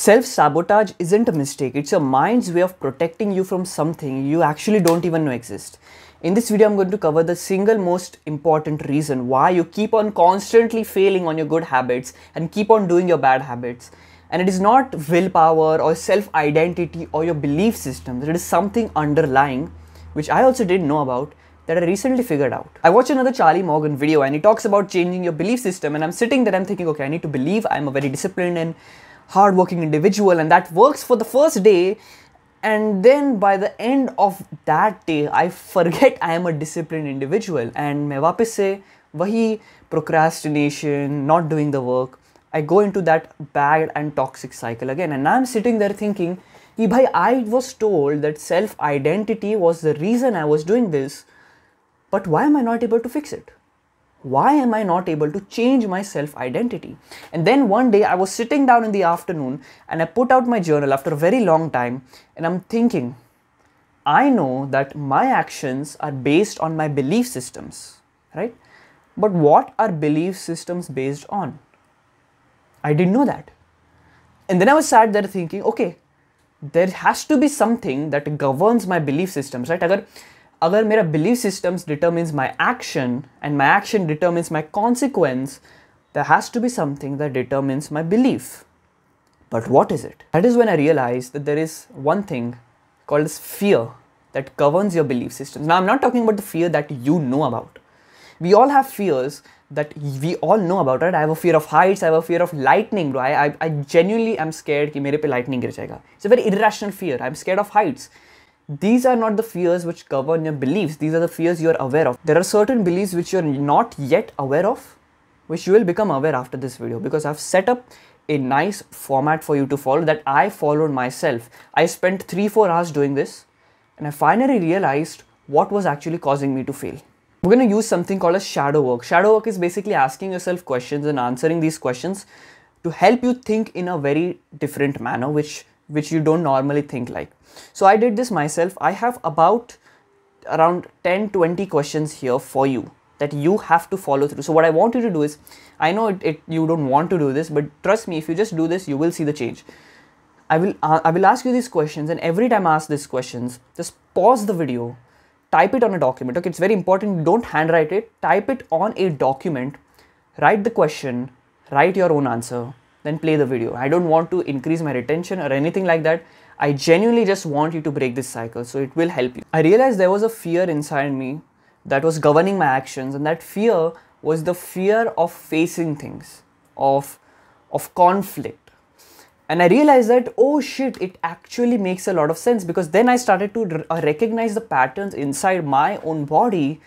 Self-sabotage isn't a mistake, it's your mind's way of protecting you from something you actually don't even know exists. In this video, I'm going to cover the single most important reason why you keep on constantly failing on your good habits and keep on doing your bad habits. And it is not willpower or self-identity or your belief systems, it is something underlying, which I also didn't know about, that I recently figured out. I watched another Charlie Morgan video and he talks about changing your belief system, and I'm sitting there, I'm thinking, okay, I need to believe I'm a very disciplined and hardworking individual, and that works for the first day, and then by the end of that day I forget I am a disciplined individual and मैं वापस से वही procrastination, not doing the work, I go into that bad and toxic cycle again. And now I'm sitting there thinking कि भाई, I was told that self-identity was the reason I was doing this, but why am I not able to fix it? Why am I not able to change my self-identity? And then one day I was sitting down in the afternoon and I put out my journal after a very long time, and I'm thinking, I know that my actions are based on my belief systems, right? But what are belief systems based on? I didn't know that. And then I was sat there thinking, okay, there has to be something that governs my belief systems, right? अगर मेरा belief systems determines my action and my action determines my consequence, there has to be something that determines my belief. But what is it? That is when I realized that there is one thing called as fear that governs your belief systems. Now, I'm not talking about the fear that you know about. We all have fears that we all know about, right? I have a fear of heights, I have a fear of lightning, bro. I genuinely am scared कि मेरे पे lightning गिर जाएगा. It's a very irrational fear. I'm scared of heights. These are not the fears which govern your beliefs. These are the fears you are aware of. There are certain beliefs which you are not yet aware of, which you will become aware after this video, because I've set up a nice format for you to follow that I followed myself. I spent 3-4 hours doing this, and I finally realized what was actually causing me to fail. We're going to use something called as shadow work. Shadow work is basically asking yourself questions and answering these questions to help you think in a very different manner, which you don't normally think like. So I did this myself. I have about around 10-20 questions here for you that you have to follow through. So what I want you to do is, I know you don't want to do this, but trust me, if you just do this, you will see the change. I will ask you these questions, and every time I ask these questions, just pause the video, type it on a document. Okay, it's very important, don't handwrite it, type it on a document, write the question, write your own answer, then play the video. I don't want to increase my retention or anything like that. I genuinely just want you to break this cycle, so it will help you. I realized there was a fear inside me that was governing my actions, and that fear was the fear of facing things, of conflict. And I realized that, oh shit, it actually makes a lot of sense, because then I started to recognize the patterns inside my own body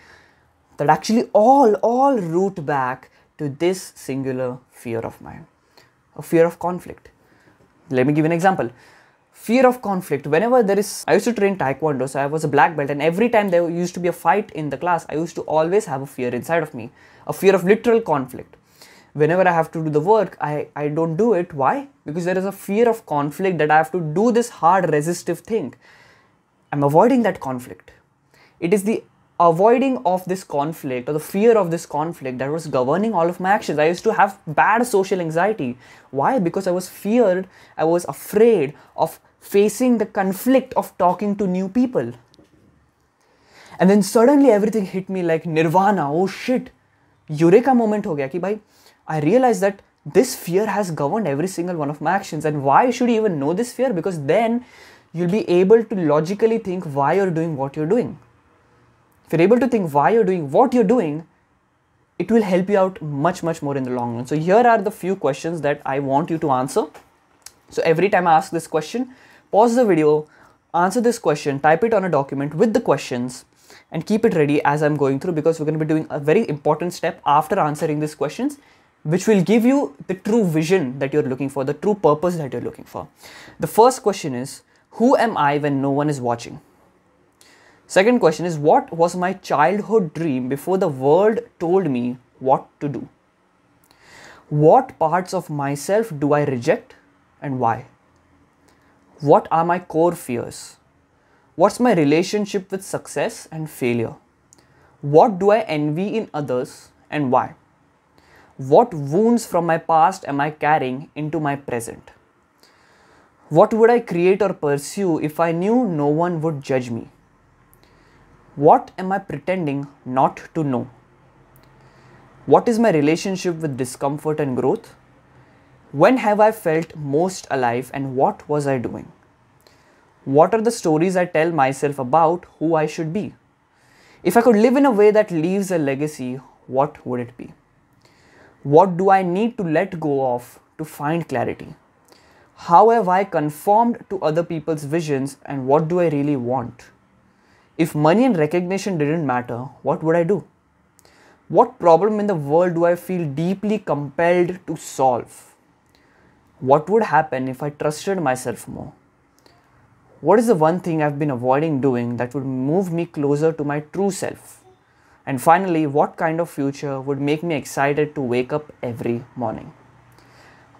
that actually all root back to this singular fear of mine, a fear of conflict. Let me give you an example. Fear of conflict. Whenever there is, I used to train Taekwondo, so I was a black belt, and every time there used to be a fight in the class, I used to always have a fear inside of me, a fear of literal conflict. Whenever I have to do the work, I don't do it. Why? Because there is a fear of conflict that I have to do this hard resistive thing. I'm avoiding that conflict. It is the avoiding of this conflict or the fear of this conflict that was governing all of my actions. I used to have bad social anxiety. Why? Because I was feared, I was afraid of facing the conflict of talking to new people. And then suddenly everything hit me like nirvana. Oh shit, eureka moment ho gaya ki bhai, I realized that this fear has governed every single one of my actions. And why should you even know this fear? Because then you'll be able to logically think why you're doing what you're doing. If you're able to think why you're doing what you're doing, it will help you out much more in the long run. So here are the few questions that I want you to answer. So every time I ask this question, pause the video, answer this question, type it on a document with the questions, and keep it ready as I'm going through, because we're going to be doing a very important step after answering these questions, which will give you the true vision that you're looking for, the true purpose that you're looking for. The first question is, who am I when no one is watching? Second question is, what was my childhood dream before the world told me what to do? What parts of myself do I reject and why? What are my core fears? What's my relationship with success and failure? What do I envy in others and why? What wounds from my past am I carrying into my present? What would I create or pursue if I knew no one would judge me? What am I pretending not to know? What is my relationship with discomfort and growth? When have I felt most alive and what was I doing? What are the stories I tell myself about who I should be? If I could live in a way that leaves a legacy, what would it be? What do I need to let go of to find clarity? How have I conformed to other people's visions and what do I really want? If money and recognition didn't matter, what would I do? What problem in the world do I feel deeply compelled to solve? What would happen if I trusted myself more? What is the one thing I've been avoiding doing that would move me closer to my true self? And finally, what kind of future would make me excited to wake up every morning?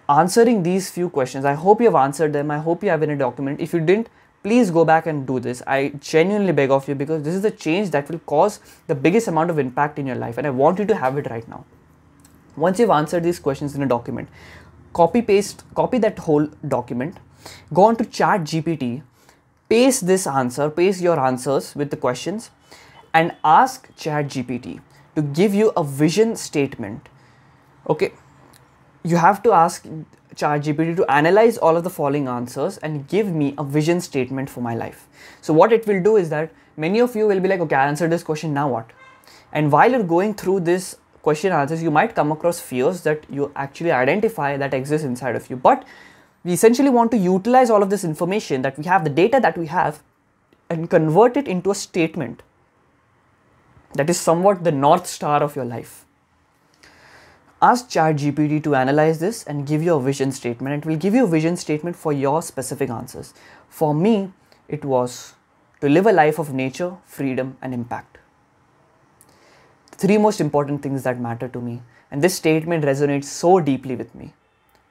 Answering these few questions, I hope you have answered them. I hope you have in a document. If you didn't, please go back and do this. I genuinely beg of you because this is the change that will cause the biggest amount of impact in your life and I want you to have it right now. Once you've answered these questions in a document, copy that whole document, go on to ChatGPT, paste your answers with the questions and ask ChatGPT to give you a vision statement. Okay, you have to ask ChatGPT to analyze all of the following answers and give me a vision statement for my life. So what it will do is that many of you will be like, okay, I answered this question, now what? And while you're going through this question answers, you might come across fears that you actually identify that exist inside of you. But we essentially want to utilize all of this information that we have, the data that we have, and convert it into a statement that is somewhat the North Star of your life. Ask ChatGPT to analyze this and give you a vision statement. It will give you a vision statement for your specific answers. For me, it was to live a life of nature, freedom, and impact. Three most important things that matter to me, and this statement resonates so deeply with me.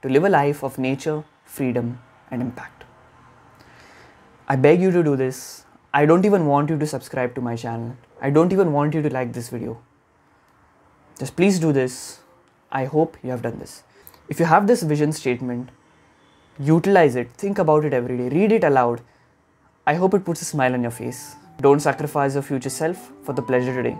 To live a life of nature, freedom, and impact. I beg you to do this. I don't even want you to subscribe to my channel. I don't even want you to like this video. Just please do this. I hope you have done this. If you have this vision statement, utilize it, think about it every day, read it aloud. I hope it puts a smile on your face. Don't sacrifice your future self for the pleasure today.